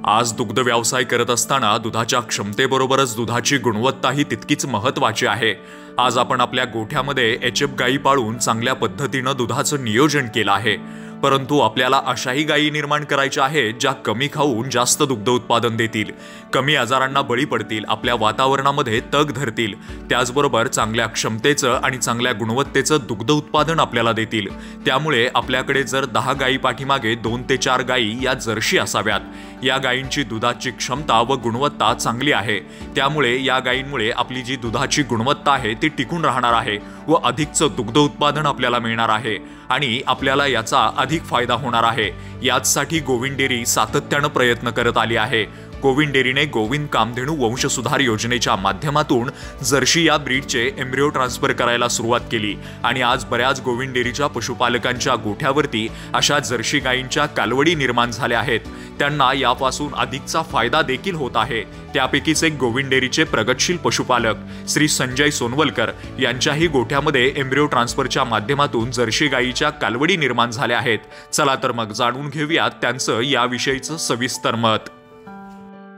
आज दुग्ध व्यवसाय करत असताना दुधाच्या क्षमतेबरोबरच दुधाची गुणवत्ताही तितकीच महत्त्वाची आहे। आज आपण आपल्या गोठ्यामध्ये एचएफ गायी पाळून चांगल्या पद्धतीने दुधाचं नियोजन केलं आहे, परंतु आपल्याला अशाही गायी निर्माण करायच्या आहेत ज्या कमी खाऊन जास्त दुग्ध उत्पादन देतील, कमी आजारांना बळी पडतील, आपल्या वातावरणामध्ये तग धरतील, त्याचबरोबर चांगल्या क्षमतेचं आणि चांगल्या गुणवत्तेचं दुग्ध उत्पादन आपल्याला देतील। त्यामुळे आपल्याकडे जर 10 गायी पाठीमागे 2 ते 4 गायी या जर्सी असाव्यात। या गायींची दुधाची क्षमता व गुणवत्ता चांगली आहे, त्यामुळे या गायींमुळे आपली जी दुधाची गुणवत्ता आहे ती टिकून राहणार आहे व अधिकचं दुग्ध उत्पादन आपल्याला मिळणार आहे आणि आपल्याला याचा अधिक फायदा होणार आहे। याचसाठी गोविंद डेअरी सातत्याने प्रयत्न करत आली आहे। गोविंद डेअरीने गोविंद कामधेनू वंशसुधार योजनेच्या माध्यमातून जर्सी या ब्रीडचे एम्ब्रियो ट्रान्सफर करायला सुरुवात केली आणि आज बऱ्याच गोविंद डेअरीच्या पशुपालकांच्या गोठ्यावरती अशा जर्सी गायींच्या कालवडी निर्माण झाल्या आहेत। त्यांना यापासून अधिकचा फायदा देखील होत आहे। त्यापैकीच एक गोविंद डेअरीचे प्रगतशील पशुपालक श्री संजय सोनवलकर यांच्याही गोठ्यामध्ये एम्ब्रियो ट्रान्सफरच्या माध्यमातून जर्सी गायीच्या कालवडी निर्माण झाल्या आहेत। चला तर मग जाणून घेऊयात त्यांचं याविषयीचं सविस्तर मत।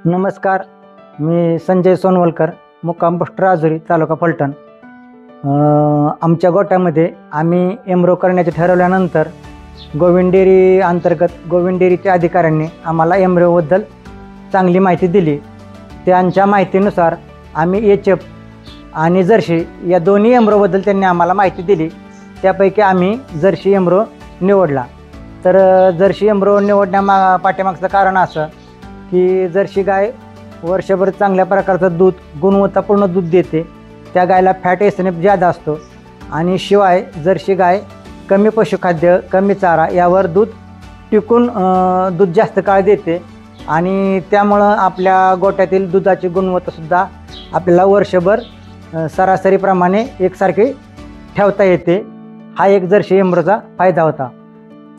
नमस्कार, मी संजय सोनवलकर, मुक्काम पोस्ट राजुरी, तालुका फलटण। आमच्या गोट्यामध्ये आम्ही एम्ब्रो करण्याचे ठरवल्यानंतर गोविंद डेअरी अंतर्गत गोविंद डेअरीच्या अधिकाऱ्यांनी आम्हाला एम्ब्रोबद्दल चांगली माहिती दिली। त्यांच्या माहितीनुसार आम्ही एचएफ आणि जर्सी या दोन्ही एम्ब्रोबद्दल त्यांनी आम्हाला माहिती दिली। त्यापैकी आम्ही जर्सी एम्ब्रो निवडला। तर जर्सी एम्ब्रो पाठीमागचं कारण असं की जर्सी गाय वर्षभर चांगल्या प्रकारचं दूध, गुणवत्तापूर्ण दूध देते। त्या गायला फॅट एसएनएफ जादा असतो आणि शिवाय जर्सी गाय कमी पशुखाद्य, कमी चारा यावर दूध टिकून दूध जास्त काळ देते आणि त्यामुळं आपल्या गोट्यातील दुधाची गुणवत्तासुद्धा आपल्याला वर्षभर सरासरीप्रमाणे एकसारखी ठेवता येते। हा एक जर्सी एम्ब्रोचा फायदा होता।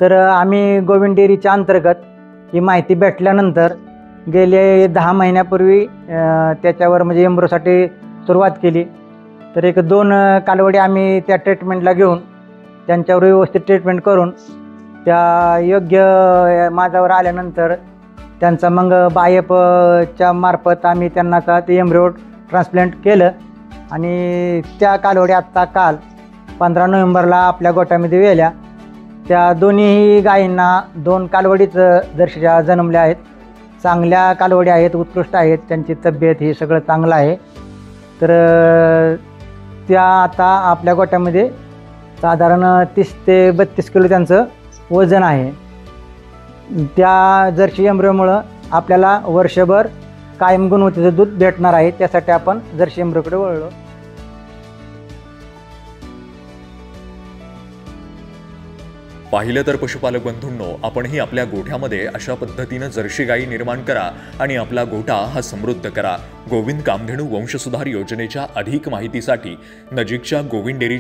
तर आम्ही गोविंद डेअरीच्या अंतर्गत ही माहिती भेटल्यानंतर गेले 10 महिन्यापूर्वी त्याच्यावर म्हणजे एम्ब्रोसाठी सुरुवात केली। तर एक 2 कालवडी आम्ही त्या ट्रीटमेंटला घेऊन त्यांच्यावर व्यवस्थित ट्रीटमेंट करून त्या योग्य माझ्यावर आल्यानंतर त्यांचा मग बायपच्या मार्फत आम्ही त्यांना ते एम्ब्रियो ट्रान्सप्लांट केलं आणि त्या कालवडी आत्ता काल 15 नोव्हेंबरला आपल्या गोट्यामध्ये वेल्या। त्या दोन्ही गायींना 2 कालवडीच जर्सीच्या जन्मल्या आहेत। चांगल्या कालवडी आहेत, उत्कृष्ट आहेत, त्यांची तब्येत हे सगळं चांगलं आहे। तर त्या आता आपल्या गोट्यामध्ये साधारण 30 ते 32 किलो त्यांचं वजन आहे। त्या जर्सी एम्ब्रियोमुळं आपल्याला वर्षभर कायम गुणवत्तेचं दूध भेटणार आहे। त्यासाठी आपण जर्सी एम्ब्रियोकडे वळलो। पाहिलं तर पशुपालक बंधूंनो, आपणही आपल्या गोठ्यामध्ये अशा पद्धतीने जर्सी गायी निर्माण करा आणि आपला गोठा हा समृद्ध करा। गोविंद कामधेनू वंशसुधार योजनेच्या अधिक माहितीसाठी नजीकच्या गोविंद डेअरी